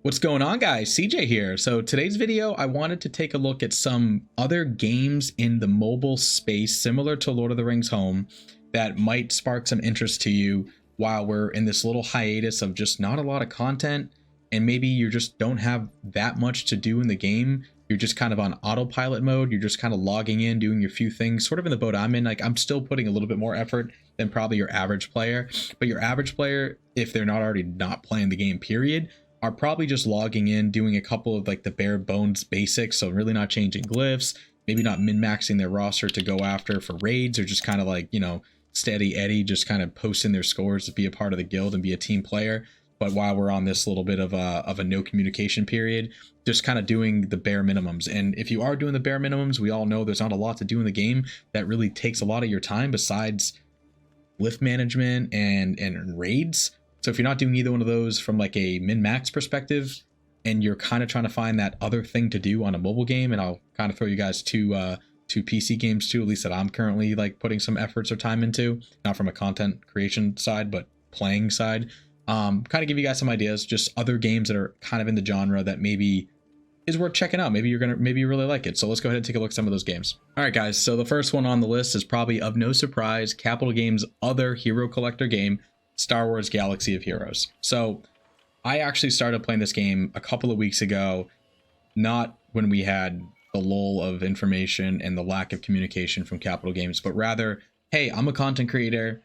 What's going on, guys? SeeJay here. So today's video, I wanted to take a look at some other games in the mobile space similar to Lord of the Rings Home that might spark some interest to you while we're in this little hiatus of just not a lot of content, and maybe you just don't have that much to do in the game. You're just kind of on autopilot mode. You're just kind of logging in, doing your few things, sort of in the boat I'm in. Like, I'm still putting a little bit more effort than probably your average player, but your average player, if they're not already not playing the game, period, are probably just logging in, doing a couple of like the bare bones basics, so really not changing glyphs, maybe not min-maxing their roster to go after for raids, or just kind of like, you know, steady Eddie, just kind of posting their scores to be a part of the guild and be a team player. But while we're on this little bit of a no communication period, just kind of doing the bare minimums. And if you are doing the bare minimums, we all know there's not a lot to do in the game that really takes a lot of your time besides glyph management and raids. So if you're not doing either one of those from like a min-max perspective, and you're kind of trying to find that other thing to do on a mobile game, and I'll kind of throw you guys two PC games too, at least that I'm currently like putting some efforts or time into, not from a content creation side, but playing side. Kind of give you guys some ideas, just other games that are kind of in the genre that maybe is worth checking out. Maybe you really like it. So let's go ahead and take a look at some of those games. All right, guys. So the first one on the list is probably of no surprise, Capital Games' other hero collector game, Star Wars Galaxy of Heroes. So I actually started playing this game a couple of weeks ago, not when we had the lull of information and the lack of communication from Capital Games, but rather, hey, I'm a content creator.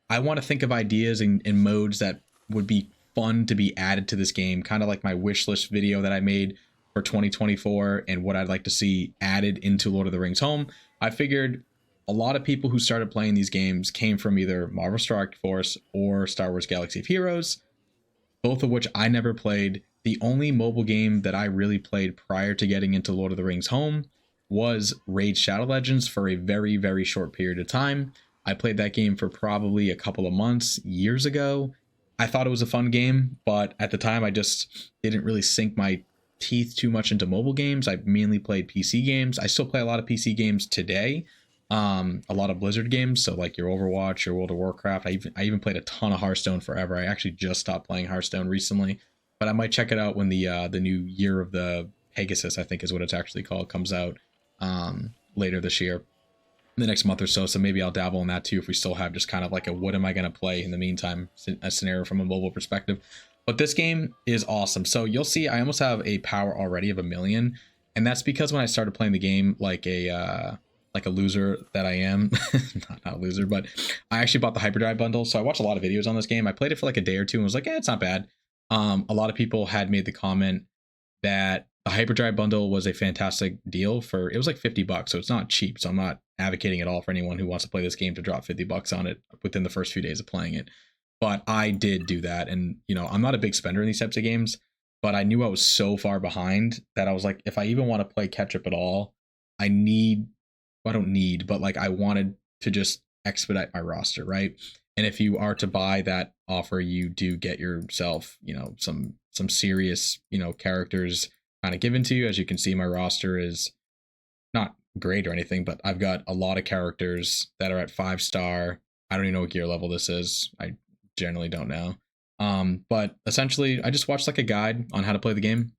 I want to think of ideas and modes that would be fun to be added to this game, kind of like my wish list video that I made for 2024 and what I'd like to see added into Lord of the Rings Home. I figured a lot of people who started playing these games came from either Marvel Strike Force or Star Wars Galaxy of Heroes, both of which I never played. The only mobile game that I really played prior to getting into Lord of the Rings Home was Raid Shadow Legends for a very, very short period of time. I played that game for probably a couple of months, years ago. I thought it was a fun game, but at the time I just didn't really sink my teeth too much into mobile games. I mainly played PC games. I still play a lot of PC games today. A lot of Blizzard games, so like your Overwatch, your World of Warcraft. I even played a ton of Hearthstone forever. I actually just stopped playing Hearthstone recently, but I might check it out when the new Year of the Pegasus, I think is what it's actually called, comes out later this year, the next month or so. So maybe I'll dabble in that too if we still have just kind of like a what am I going to play in the meantime a scenario from a mobile perspective. But this game is awesome. So you'll see I almost have a power already of 1 million, and that's because when I started playing the game like a loser that I am, not a loser, but I actually bought the Hyperdrive bundle. So I watched a lot of videos on this game. I played it for like a day or two and was like, it's not bad. A lot of people had made the comment that the Hyperdrive bundle was a fantastic deal for, it was like $50. So it's not cheap. So I'm not advocating at all for anyone who wants to play this game to drop $50 on it within the first few days of playing it. But I did do that. And, you know, I'm not a big spender in these types of games, but I knew I was so far behind that I was like, if I even want to play catch up at all, I don't need, but like I wanted to just expedite my roster, right? And if you are to buy that offer, you do get yourself, you know, some serious, you know, characters kind of given to you. As you can see, my roster is not great or anything, but I've got a lot of characters that are at 5-star. I don't even know what gear level this is. I generally don't know. But essentially, I just watched like a guide on how to play the game.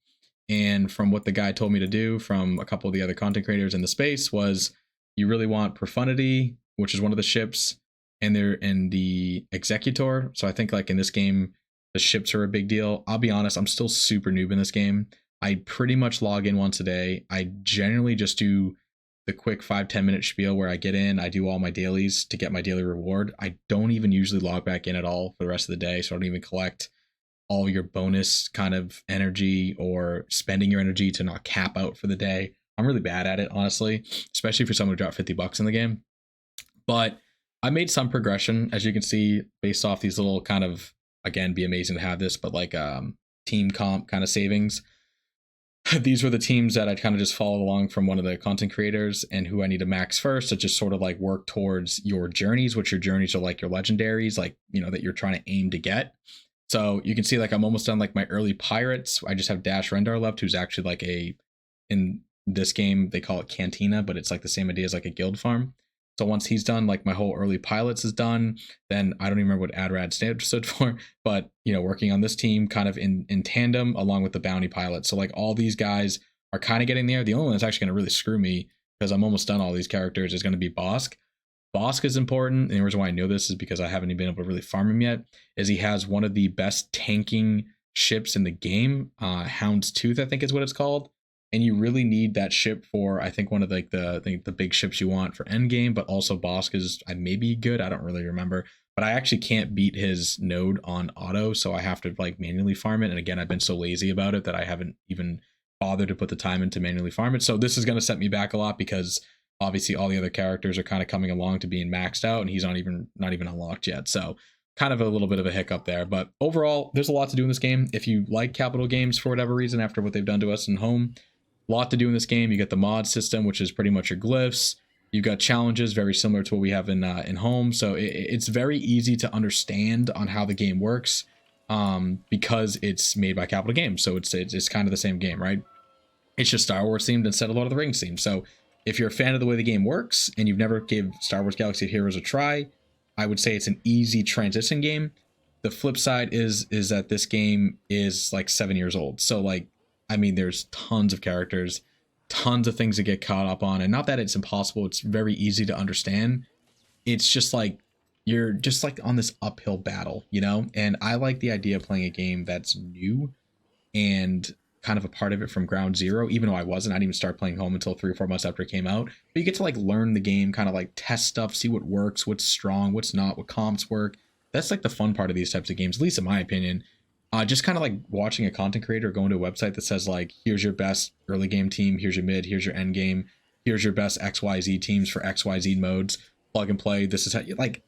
And from what the guy told me to do from a couple of the other content creators in the space was, you really want Profundity, which is one of the ships, and they're in the Executor. So I think like in this game, the ships are a big deal. I'll be honest, I'm still super noob in this game. I pretty much log in once a day. I generally just do the quick 5-10 minute spiel where I get in, I do all my dailies to get my daily reward. I don't even usually log back in at all for the rest of the day. So I don't even collect all your bonus kind of energy or spending your energy to not cap out for the day. I'm really bad at it, honestly, especially for someone who dropped $50 in the game. But I made some progression, as you can see, based off these little kind of, again, be amazing to have this, but like team comp kind of savings. These were the teams that I kind of just followed along from one of the content creators and who I need to max first to just sort of like work towards your journeys, which your journeys are like your legendaries, like, you know, that you're trying to aim to get. So you can see like I'm almost done like my early pirates. I just have Dash Rendar left, who's actually like in this game, they call it Cantina, but it's like the same idea as like a guild farm. So once he's done, like my whole early pilots is done, then I don't even remember what ADRAD stood for, but working on this team kind of in tandem along with the bounty pilot. So like all these guys are kind of getting there. The only one that's actually going to really screw me, because I'm almost done all these characters, is going to be Bosk. Bosk is important, and the reason why I know this is because I haven't even been able to really farm him yet, is he has one of the best tanking ships in the game, Houndstooth, I think is what it's called. And you really need that ship for, I think, one of like the big ships you want for endgame, but also Bosk is maybe good. I don't really remember, but I actually can't beat his node on auto, so I have to like manually farm it. And again, I've been so lazy about it that I haven't even bothered to put the time into manually farm it. So this is going to set me back a lot, because obviously all the other characters are kind of coming along to being maxed out, and he's not even unlocked yet. So kind of a little bit of a hiccup there. But overall, there's a lot to do in this game. If you like Capital Games for whatever reason, after what they've done to us in home, a lot to do in this game. You get the mod system, which is pretty much your glyphs. You've got challenges very similar to what we have in home. So it's very easy to understand on how the game works, because it's made by Capital Games. So it's kind of the same game, right? It's just Star Wars themed instead of Lord of the Rings themed. So if you're a fan of the way the game works and you've never gave Star Wars Galaxy of Heroes a try, I would say it's an easy transition game. The flip side is that this game is like 7 years old. So like, I mean, there's tons of characters, tons of things to get caught up on. And not that it's impossible, it's very easy to understand. It's just like, you're just like on this uphill battle, And I like the idea of playing a game that's new and kind of a part of it from ground zero, even though I didn't even start playing home until 3 or 4 months after it came out. But you get to like learn the game, kind of like test stuff, see what works, what's strong, what's not, what comps work. That's like the fun part of these types of games, at least in my opinion. Just kind of like watching a content creator going to a website that says like, here's your best early game team, here's your mid, here's your end game, here's your best XYZ teams for XYZ modes, plug and play. This is how you like,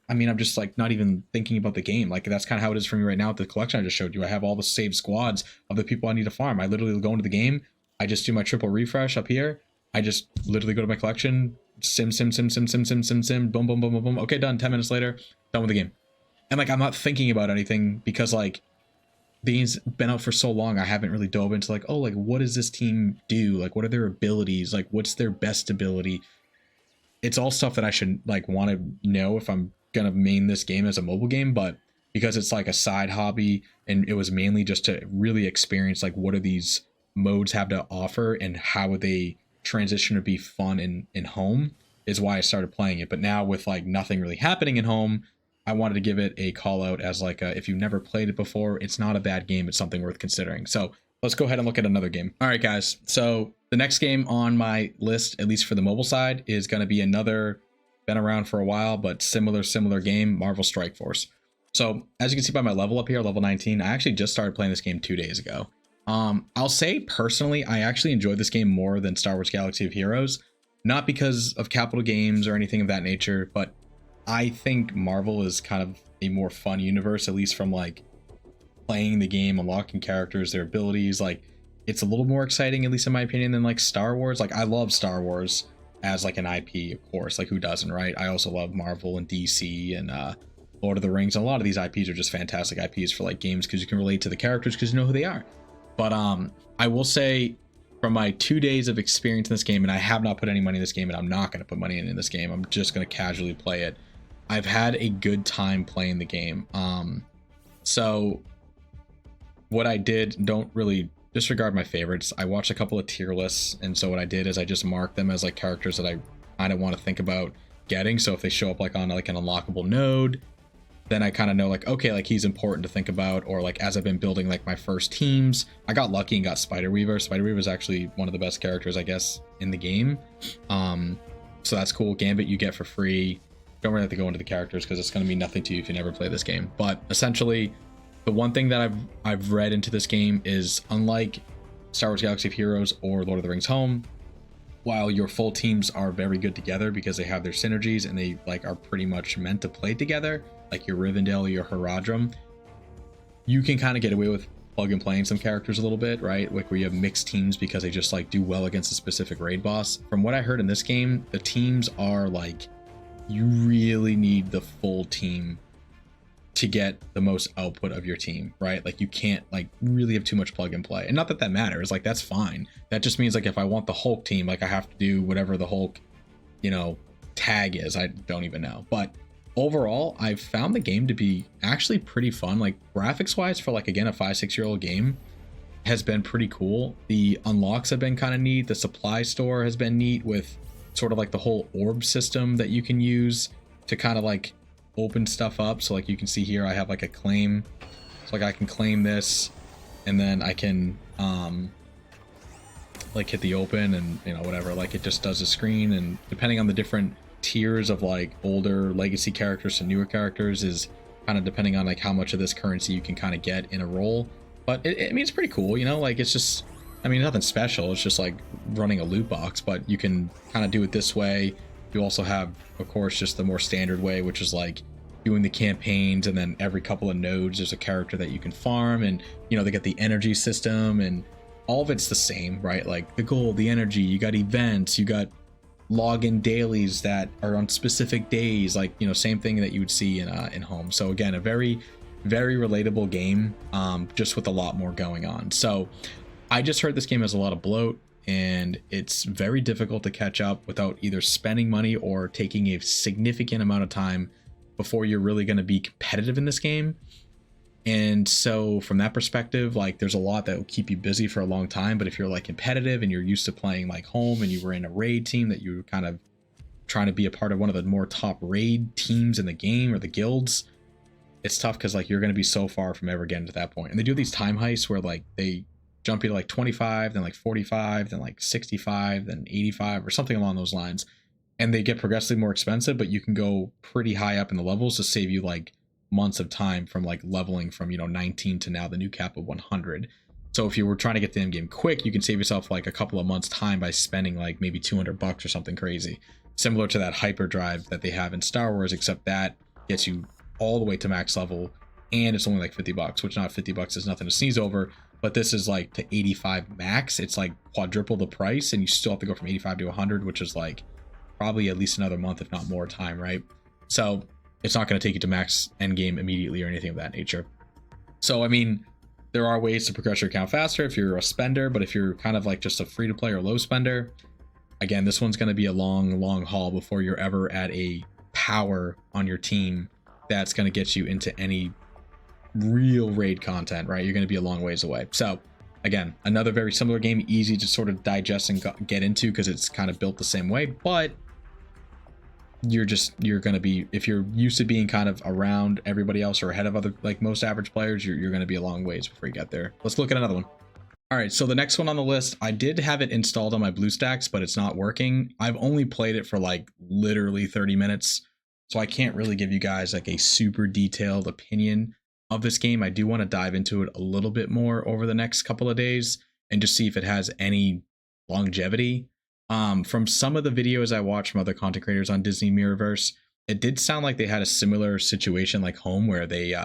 I mean, I'm just like not even thinking about the game. Like that's kind of how it is for me right now with the collection I just showed you. I have all the saved squads of the people I need to farm. I literally go into the game. I just do my triple refresh up here. I just literally go to my collection, sim, boom, boom, boom, boom, boom. Okay, done. 10 minutes later, done with the game. And like, I'm not thinking about anything, because like the game's been out for so long. I haven't really dove into like, oh, like what does this team do? Like, what are their abilities? Like, what's their best ability? It's all stuff that I should like want to know if I'm gonna main this game as a mobile game, but because it's like a side hobby and it was mainly just to really experience like what do these modes have to offer and how would they transition to be fun in home, is why I started playing it. But now with like nothing really happening in home, I wanted to give it a call out as like if you've never played it before, it's not a bad game, it's something worth considering. So let's go ahead and look at another game. All right, guys. So the next game on my list, at least for the mobile side, is going to be another, been around for a while, but similar game, Marvel Strike Force. So as you can see by my level up here, level 19, I actually just started playing this game 2 days ago. I'll say personally, I actually enjoyed this game more than Star Wars Galaxy of Heroes, not because of Capital Games or anything of that nature, but I think Marvel is kind of a more fun universe, at least from like playing the game, unlocking characters, their abilities. Like it's a little more exciting, at least in my opinion, than like Star Wars. Like I love Star Wars as like an IP, of course, like who doesn't, right? I also love Marvel and DC and Lord of the Rings. And a lot of these IPs are just fantastic IPs for like games, because you can relate to the characters because you know who they are. But I will say, from my 2 days of experience in this game, and I have not put any money in this game, and I'm not going to put money in this game, I'm just going to casually play it, I've had a good time playing the game. So what I did, don't really disregard my favorites. I watched a couple of tier lists, and so what I did is I just marked them as like characters that I kind of want to think about getting. So if they show up like on like an unlockable node, then I kind of know like, okay, like he's important to think about. Or like as I've been building like my first teams, I got lucky and got Spider-Weaver. Spider-Weaver is actually one of the best characters, I guess, in the game. So that's cool. Gambit you get for free. Don't really have to go into the characters because it's going to mean nothing to you if you never play this game. But essentially, the one thing that I've read into this game is, unlike Star Wars Galaxy of Heroes or Lord of the Rings Home, while your full teams are very good together because they have their synergies and they like are pretty much meant to play together, like your Rivendell or your Haradrim, you can kind of get away with plug and playing some characters a little bit, right? Like where you have mixed teams because they just like do well against a specific raid boss. From what I heard in this game, the teams are like, you really need the full team to get the most output of your team, right? Like you can't like really have too much plug and play. And not that that matters, like that's fine. That just means like if I want the Hulk team, like I have to do whatever the Hulk, you know, tag is. I don't even know. But overall, I've found the game to be actually pretty fun. Like graphics wise, for like, again, a 5-6-year-old game, has been pretty cool. The unlocks have been kind of neat. The supply store has been neat with sort of like the whole orb system that you can use to kind of like open stuff up. So like you can see here, I have like a claim. So like I can claim this and then I can like hit the open and, you know, whatever, like it just does a screen. And depending on the different tiers of like older legacy characters to newer characters is kind of depending on like how much of this currency you can kind of get in a roll. But I mean, it's pretty cool, you know, like it's just, I mean, nothing special. It's just like running a loot box, but you can kind of do it this way. You also have, of course, just the more standard way, which is like doing the campaigns, and then every couple of nodes, there's a character that you can farm, and, you know, they get the energy system, and all of it's the same, right? Like the gold, the energy, you got events, you got login dailies that are on specific days, like, you know, same thing that you would see in home. So again, a very relatable game, just with a lot more going on. So I just heard this game has a lot of bloat, and it's very difficult to catch up without either spending money or taking a significant amount of time before you're really going to be competitive in this game. And so from that perspective, like there's a lot that will keep you busy for a long time. But if you're like competitive and you're used to playing like home, and you were in a raid team that you were kind of trying to be a part of one of the more top raid teams in the game or the guilds, it's tough because like you're going to be so far from ever getting to that point. And they do these time heists where like they jump you to like 25, then like 45, then like 65, then 85 or something along those lines. And they get progressively more expensive, but you can go pretty high up in the levels to save you like months of time from like leveling from, you know, 19 to now the new cap of 100. So if you were trying to get the end game quick, you can save yourself like a couple of months time by spending like maybe $200 or something crazy, similar to that hyperdrive that they have in Star Wars, except that gets you all the way to max level, and it's only like $50, which not $50 is nothing to sneeze over, but this is like to 85 max. It's like quadruple the price, and you still have to go from 85 to 100, which is like probably at least another month, if not more time, right? So it's not going to take you to max end game immediately or anything of that nature. So I mean, there are ways to progress your account faster if you're a spender, but if you're kind of like just a free to play or low spender, again, this one's going to be a long haul before you're ever at a power on your team that's going to get you into any real raid content, right? You're going to be a long ways away. So again, another very similar game, easy to sort of digest and get into because it's kind of built the same way, but you're going to be, if you're used to being kind of around everybody else or ahead of other, like most average players, you're going to be a long ways before you get there. Let's look at another one. All right, so the next one on the list, I did have it installed on my BlueStacks, but it's not working. I've only played it for like literally 30 minutes. So I can't really give you guys like a super detailed opinion of this game. I do want to dive into it a little bit more over the next couple of days and just see if it has any longevity. From some of the videos I watched from other content creators on Disney Mirrorverse, it did sound like they had a similar situation like home, where they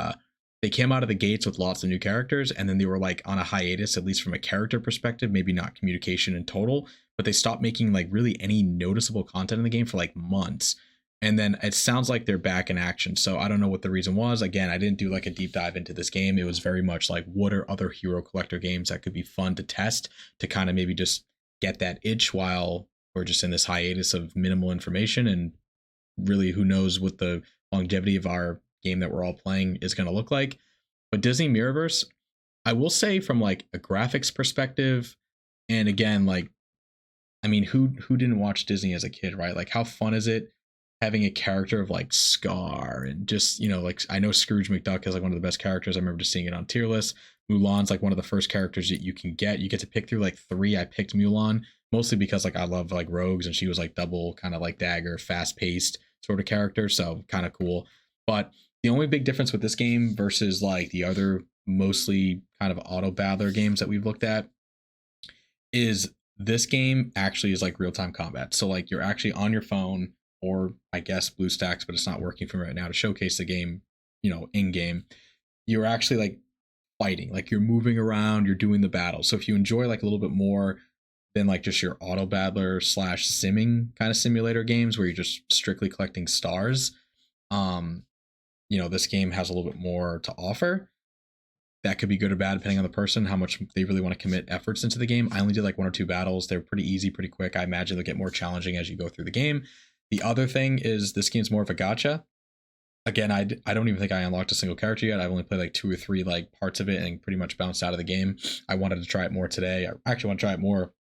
came out of the gates with lots of new characters, and then they were like on a hiatus, at least from a character perspective, maybe not communication in total, but they stopped making like really any noticeable content in the game for like months. And then it sounds like they're back in action. So I don't know what the reason was. Again, I didn't do like a deep dive into this game. It was very much like, what are other hero collector games that could be fun to test to kind of maybe just get that itch while we're just in this hiatus of minimal information, and really who knows what the longevity of our game that we're all playing is going to look like. But Disney Mirrorverse, I will say from like a graphics perspective, and again, like, I mean, who didn't watch Disney as a kid, right? Like, how fun is it having a character of like Scar, and just, you know, like I know Scrooge McDuck is like one of the best characters. I remember just seeing it on tier lists. Mulan's like one of the first characters that you can get. You get to pick through like 3. I picked Mulan mostly because like I love like rogues, and she was like double kind of like dagger, fast paced sort of character. So kind of cool. But the only big difference with this game versus like the other mostly kind of auto battler games that we've looked at is this game actually is like real-time combat. So like you're actually on your phone, or I guess BlueStacks, but it's not working for me right now to showcase the game, you know, in game. You're actually like fighting, like you're moving around, you're doing the battle. So if you enjoy like a little bit more than like just your auto battler / simming kind of simulator games where you're just strictly collecting stars, you know, this game has a little bit more to offer. That could be good or bad depending on the person, how much they really want to commit efforts into the game. I only did like 1 or 2 battles. They're pretty easy, pretty quick. I imagine they'll get more challenging as you go through the game. The other thing is this game's more of a gacha. Again, I don't even think I unlocked a single character yet. I've only played like 2 or 3 like parts of it and pretty much bounced out of the game. I wanted to try it more today. I actually want to try it more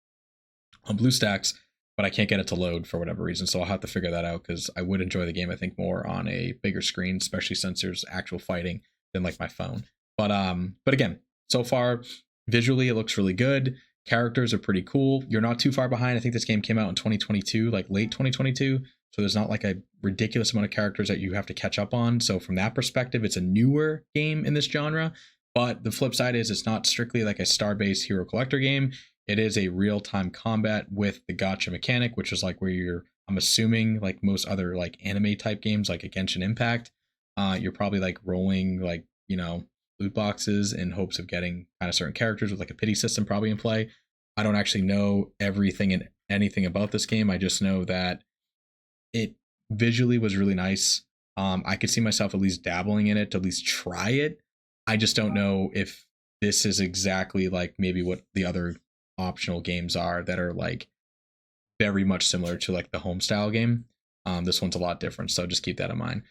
on BlueStacks, but I can't get it to load for whatever reason. So I'll have to figure that out because I would enjoy the game, I think, more on a bigger screen, especially since there's actual fighting than like my phone. But again, so far, visually, it looks really good. Characters are pretty cool. You're not too far behind. I think this game came out in 2022, like late 2022. So there's not like a ridiculous amount of characters that you have to catch up on. So from that perspective, it's a newer game in this genre. But the flip side is it's not strictly like a star-based hero collector game. It is a real-time combat with the gacha mechanic, which is like where you're, I'm assuming, like most other like anime type games like a Genshin Impact, you're probably like rolling like, you know, loot boxes in hopes of getting kind of certain characters with like a pity system probably in play. I don't actually know everything and anything about this game. I just know that it visually was really nice. I could see myself at least dabbling in it to at least try it. I just don't know if this is exactly like maybe what the other optional games are that are like very much similar to like the home style game. This one's a lot different, so just keep that in mind.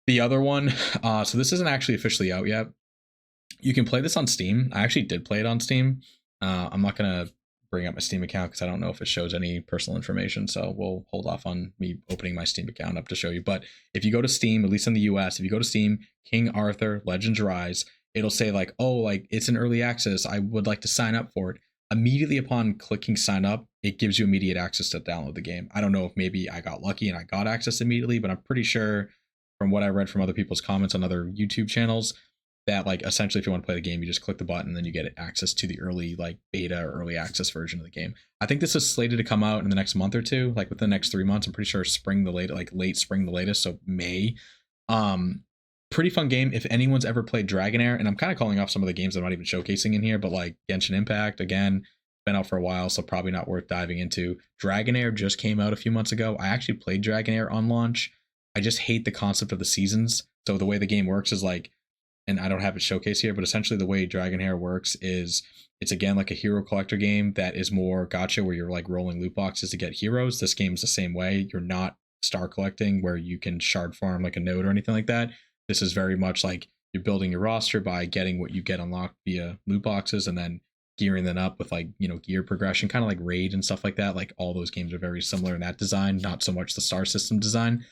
The other one, so this isn't actually officially out yet. You can play this on Steam. I actually did play it on Steam. I'm not gonna bring up my Steam account because I don't know if it shows any personal information, so we'll hold off on me opening my Steam account up to show you. But if you go to Steam, at least in the US, if you go to Steam, King Arthur Legends Rise, it'll say like, oh, like it's an early access, I would like to sign up for it. Immediately upon clicking sign up, it gives you immediate access to download the game. I don't know if maybe I got lucky and I got access immediately, but I'm pretty sure from what I read from other people's comments on other YouTube channels that like essentially if you want to play the game, you just click the button and then you get access to the early like beta or early access version of the game. I think this is slated to come out in the next month or two, like within the next 3 months. I'm pretty sure spring the late, like late spring the latest, so May. Pretty fun game if anyone's ever played Dragonheir, and I'm kind of calling off some of the games I'm not even showcasing in here, but like Genshin Impact, again, been out for a while, so probably not worth diving into. Dragonheir just came out a few months ago. I actually played Dragonheir on launch. I just hate the concept of the seasons. So the way the game works is like, and I don't have it showcased here, but essentially the way Dragonheir works is it's again like a hero collector game that is more gacha where you're like rolling loot boxes to get heroes. This game's the same way. You're not star collecting where you can shard farm like a node or anything like that. This is very much like you're building your roster by getting what you get unlocked via loot boxes and then gearing them up with like, you know, gear progression, kind of like Raid and stuff like that. Like all those games are very similar in that design, not so much the star system design.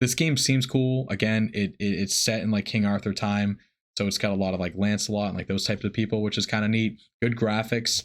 This game seems cool. Again, it's set in like King Arthur time. So it's got a lot of like Lancelot and like those types of people, which is kind of neat. Good graphics.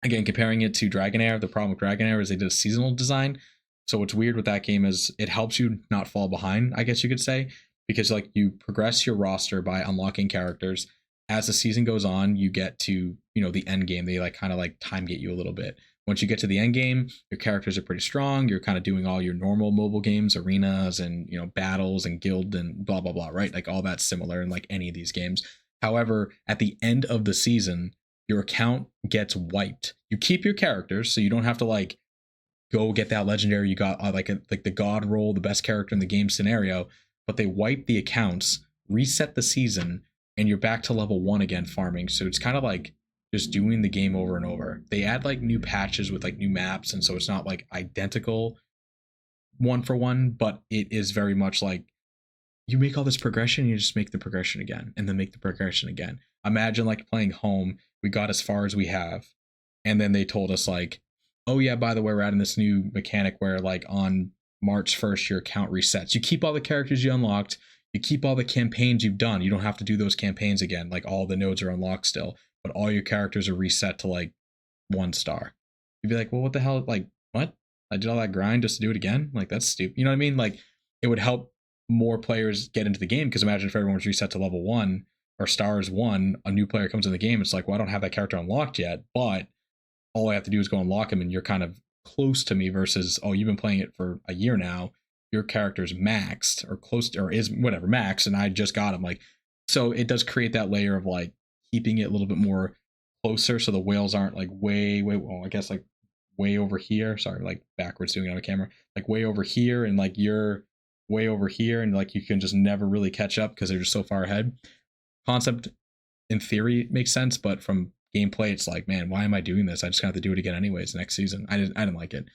Again, comparing it to Dragonheir, the problem with Dragonheir is they did a seasonal design. So what's weird with that game is it helps you not fall behind, I guess you could say, because like you progress your roster by unlocking characters. As the season goes on, you get to, you know, the end game. They like kind of like time gate you a little bit. Once you get to the end game, your characters are pretty strong. You're kind of doing all your normal mobile games, arenas and, you know, battles and guild and blah, blah, blah, right? Like all that's similar in like any of these games. However, at the end of the season, your account gets wiped. You keep your characters, so you don't have to like go get that legendary. You got like the god roll, the best character in the game scenario, but they wipe the accounts, reset the season, and you're back to level 1 again farming. So it's kind of like just doing the game over and over. They add like new patches with like new maps, and so it's not like identical one for one, but it is very much like you make all this progression, you just make the progression again, and then make the progression again. Imagine like playing home, we got as far as we have, and then they told us like, oh yeah, by the way, we're adding this new mechanic where like on March 1st, your account resets. You keep all the characters you unlocked, you keep all the campaigns you've done. You don't have to do those campaigns again. Like all the nodes are unlocked still, but all your characters are reset to like 1 star. You'd be like, well, what the hell? Like, what? I did all that grind just to do it again? Like, that's stupid. You know what I mean? Like, it would help more players get into the game, because imagine if everyone was reset to level 1 or stars 1, a new player comes in the game. It's like, well, I don't have that character unlocked yet, but all I have to do is go unlock him and you're kind of close to me versus, oh, you've been playing it for a year now. Your character's maxed or close to, or is whatever maxed, and I just got him. Like, so it does create that layer of like keeping it a little bit more closer, so the whales aren't like way, well, I guess like way over here. Sorry, like backwards doing it on a camera, like way over here, and like you're way over here, and like you can just never really catch up because they're just so far ahead. Concept in theory makes sense, but from gameplay, it's like, man, why am I doing this? I just have to do it again anyways next season. I didn't like it.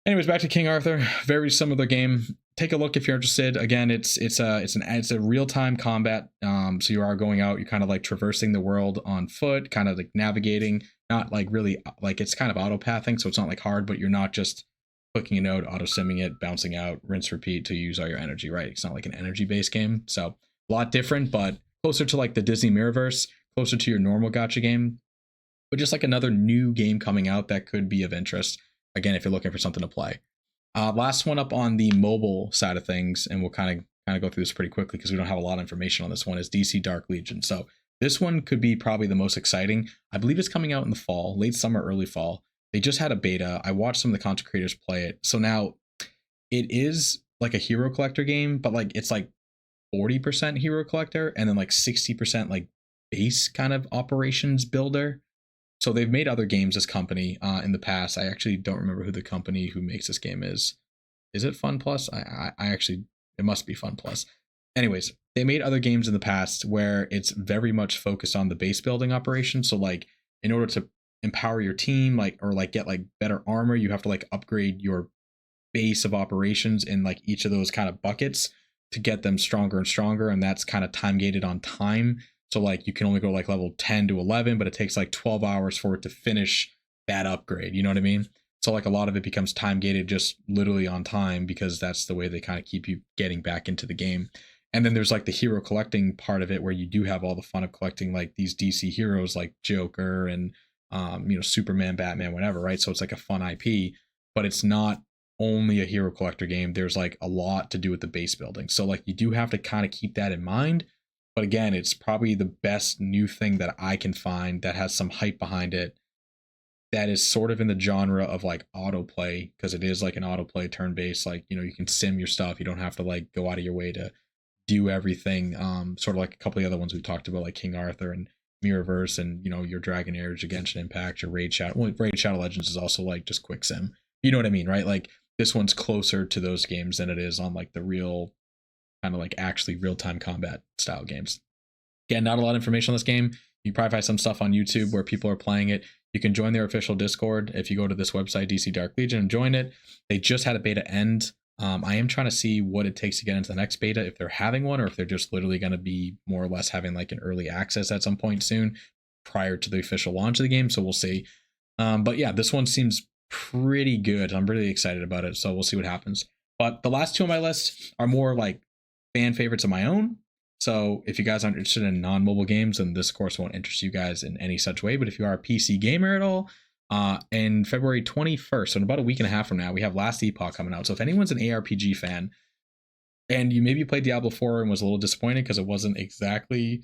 Anyways, back to King Arthur. Very similar game. Take a look if you're interested. Again, it's a real-time combat. So you are going out, you're kind of like traversing the world on foot, kind of like navigating, not like really like it's kind of auto pathing, so it's not like hard, but you're not just clicking a node, auto simming it, bouncing out, rinse, repeat to use all your energy, right? It's not like an energy-based game. So a lot different, but closer to like the Disney Mirrorverse, closer to your normal gacha game, but just like another new game coming out that could be of interest. Again, if you're looking for something to play. Last one up on the mobile side of things, and we'll kind of go through this pretty quickly because we don't have a lot of information on this one, is DC Dark Legion. So this one could be probably the most exciting. I believe it's coming out in the fall, late summer, early fall. They just had a beta. I watched some of the content creators play it. So now it is like a hero collector game, but like it's like 40% hero collector and then like 60% like base kind of operations builder. So they've made other games, this company, in the past. I actually don't remember who the company who makes this game is. Is it Fun Plus? I actually, it must be Fun Plus. Anyways, they made other games in the past where it's very much focused on the base building operation. So like in order to empower your team, like, or like get like better armor, you have to like upgrade your base of operations in like each of those kind of buckets to get them stronger and stronger. And that's kind of time gated on time. So like you can only go like level 10 to 11, but it takes like 12 hours for it to finish that upgrade. You know what I mean? So like a lot of it becomes time gated just literally on time because that's the way they kind of keep you getting back into the game. And then there's like the hero collecting part of it where you do have all the fun of collecting like these DC heroes like Joker and, Superman, Batman, whatever, right? So it's like a fun IP, but it's not only a hero collector game. There's like a lot to do with the base building. So like you do have to kind of keep that in mind. But again, it's probably the best new thing that I can find that has some hype behind it that is sort of in the genre of like autoplay, because it is like an autoplay turn-based, like, you can sim your stuff. You don't have to like go out of your way to do everything. Sort of like a couple of the other ones we've talked about, like King Arthur and Mirrorverse and, your Dragonheir, your Genshin Impact, your Raid Shadow. Well, Raid Shadow Legends is also like just quick sim. You know what I mean, right? Like this one's closer to those games than it is on like the real kind of like actually real-time combat style games. Again, not a lot of information on this game. You probably find some stuff on YouTube where people are playing it. You can join their official Discord if you go to this website, DC Dark Legion, and join it. They just had a beta end. I am trying to see what it takes to get into the next beta, if they're having one or if they're just literally going to be more or less having like an early access at some point soon prior to the official launch of the game. So we'll see. But yeah, this one seems pretty good. I'm really excited about it. So we'll see what happens. But the last two on my list are more like fan favorites of my own. So if you guys aren't interested in non-mobile games, then this course won't interest you guys in any such way. But if you are a PC gamer at all, in February 21st, so in about a week and a half from now, we have Last Epoch coming out. So if anyone's an ARPG fan and you maybe played Diablo 4 and was a little disappointed because it wasn't exactly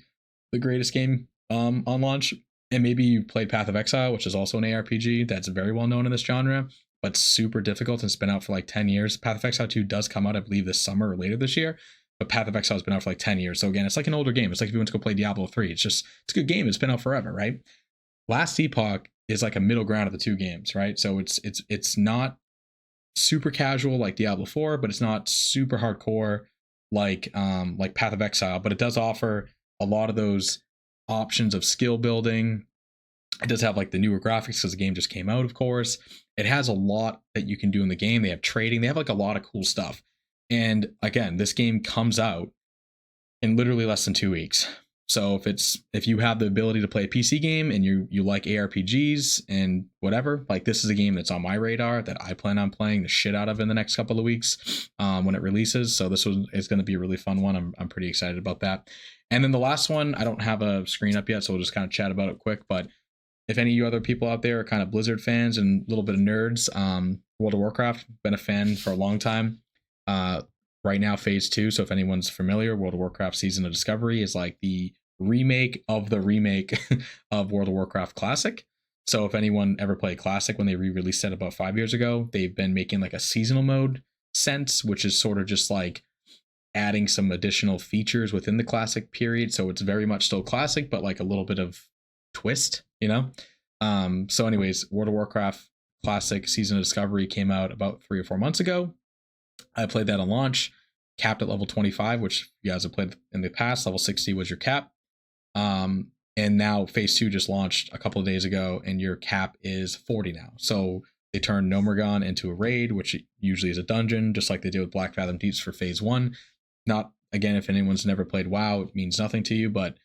the greatest game on launch, and maybe you played Path of Exile, which is also an ARPG that's very well known in this genre, but super difficult and it's been out for like 10 years. Path of Exile 2 does come out, I believe, this summer or later this year. But Path of Exile has been out for like 10 years. So again, it's like an older game. It's like if you went to go play Diablo 3. It's a good game. It's been out forever, right? Last Epoch is like a middle ground of the two games, right? So it's not super casual like Diablo 4, but it's not super hardcore like Path of Exile. But it does offer a lot of those options of skill building. It does have like the newer graphics because the game just came out, of course. It has a lot that you can do in the game. They have trading. They have like a lot of cool stuff. And again, this game comes out in literally less than 2 weeks. So if you have the ability to play a PC game and you like ARPGs and whatever, like this is a game that's on my radar that I plan on playing the shit out of in the next couple of weeks when it releases. So this is going to be a really fun one. I'm pretty excited about that. And then the last one, I don't have a screen up yet, so we'll just kind of chat about it quick. But if any of you other people out there are kind of Blizzard fans and a little bit of nerds, World of Warcraft, been a fan for a long time. Right now, phase 2. So if anyone's familiar, World of Warcraft Season of Discovery is like the remake of the remake of World of Warcraft Classic. So if anyone ever played Classic when they re-released it about 5 years ago, they've been making like a seasonal mode sense, which is sort of just like adding some additional features within the Classic period. So it's very much still Classic, but like a little bit of twist, So anyways, World of Warcraft Classic Season of Discovery came out about 3 or 4 months ago. I played that on launch, capped at level 25, which you guys have played in the past. Level 60 was your cap. And now phase 2 just launched a couple of days ago and your cap is 40 now. So They turned Nomergon into a raid, which usually is a dungeon, just like they did with Black Fathom Deeps for phase 1. Not, again, if anyone's never played WoW, it means nothing to you, but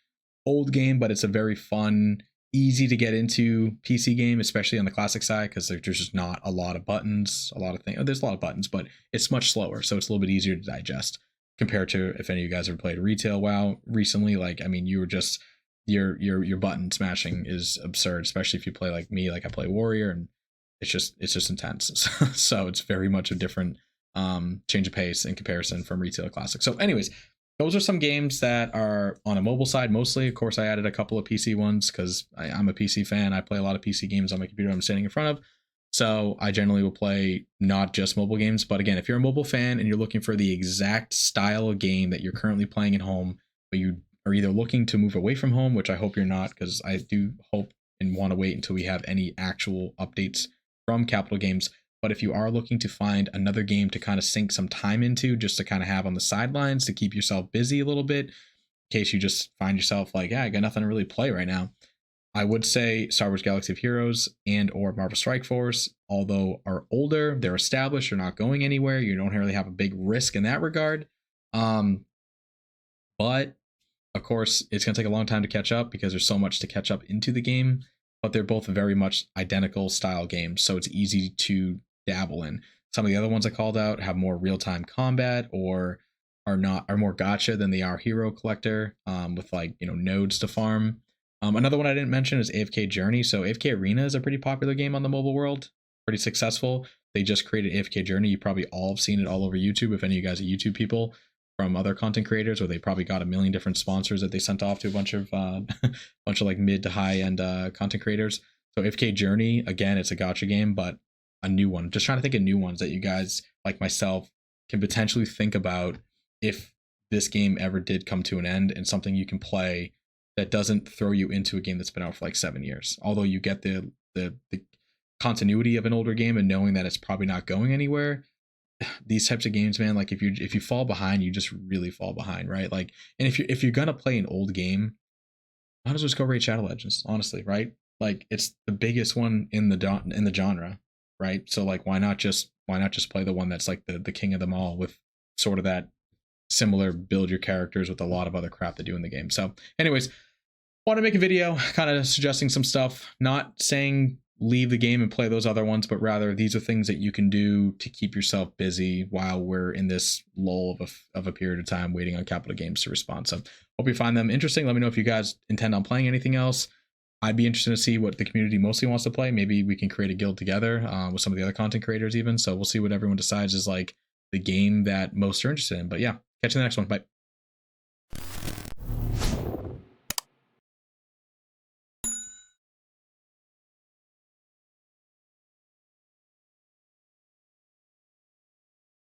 old game, but it's a very fun, easy to get into PC game, especially on the classic side, because there's just not a lot of buttons, a lot of things. There's a lot of buttons, but it's much slower, so it's a little bit easier to digest compared to if any of you guys ever played retail WoW recently. Like, I mean, you were just your button smashing is absurd, especially if you play like me, like I play warrior, and it's just intense. So it's very much a different change of pace in comparison from retail to classic. So anyways, those are some games that are on a mobile side mostly. Of course, I added a couple of PC ones because I'm a PC fan. I play a lot of PC games on my computer I'm standing in front of. So I generally will play not just mobile games. But again, if you're a mobile fan and you're looking for the exact style of game that you're currently playing at home, but you are either looking to move away from home, which I hope you're not, because I do hope and want to wait until we have any actual updates from Capital Games. But if you are looking to find another game to kind of sink some time into, just to kind of have on the sidelines to keep yourself busy a little bit, in case you just find yourself like, yeah, I got nothing to really play right now, I would say Star Wars Galaxy of Heroes and or Marvel Strike Force, although are older, they're established, they're not going anywhere. You don't really have a big risk in that regard. But of course, it's going to take a long time to catch up because there's so much to catch up into the game. But they're both very much identical style games, so it's easy to dabble in. Some of the other ones I called out have more real-time combat or are more gacha than they are hero collector, with like, you know, nodes to farm. Another one I didn't mention is AFK Journey. So AFK Arena is a pretty popular game on the mobile world, pretty successful. They just created AFK Journey. You probably all have seen it all over YouTube if any of you guys are YouTube people, from other content creators, or they probably got a million different sponsors that they sent off to a bunch of like mid to high end content creators. So AFK Journey, again, it's a gacha game, but a new one. Just trying to think of new ones that you guys like myself can potentially think about if this game ever did come to an end, and something you can play that doesn't throw you into a game that's been out for like 7 years. Although you get the continuity of an older game and knowing that it's probably not going anywhere. These types of games, man, like if you fall behind, you just really fall behind, right? Like, and if you're gonna play an old game, why don't you just go raid Shadow Legends, honestly, right? Like, it's the biggest one in the genre, right? So like, why not just play the one that's like the king of them all, with sort of that similar build your characters with a lot of other crap to do in the game. So anyways, want to make a video kind of suggesting some stuff, not saying leave the game and play those other ones, but rather these are things that you can do to keep yourself busy while we're in this lull of a period of time waiting on Capital Games to respond. So hope you find them interesting. Let me know if you guys intend on playing anything else. I'd be interested to see what the community mostly wants to play. Maybe we can create a guild together with some of the other content creators even. So we'll see what everyone decides is like the game that most are interested in. But yeah, catch you in the next one. Bye.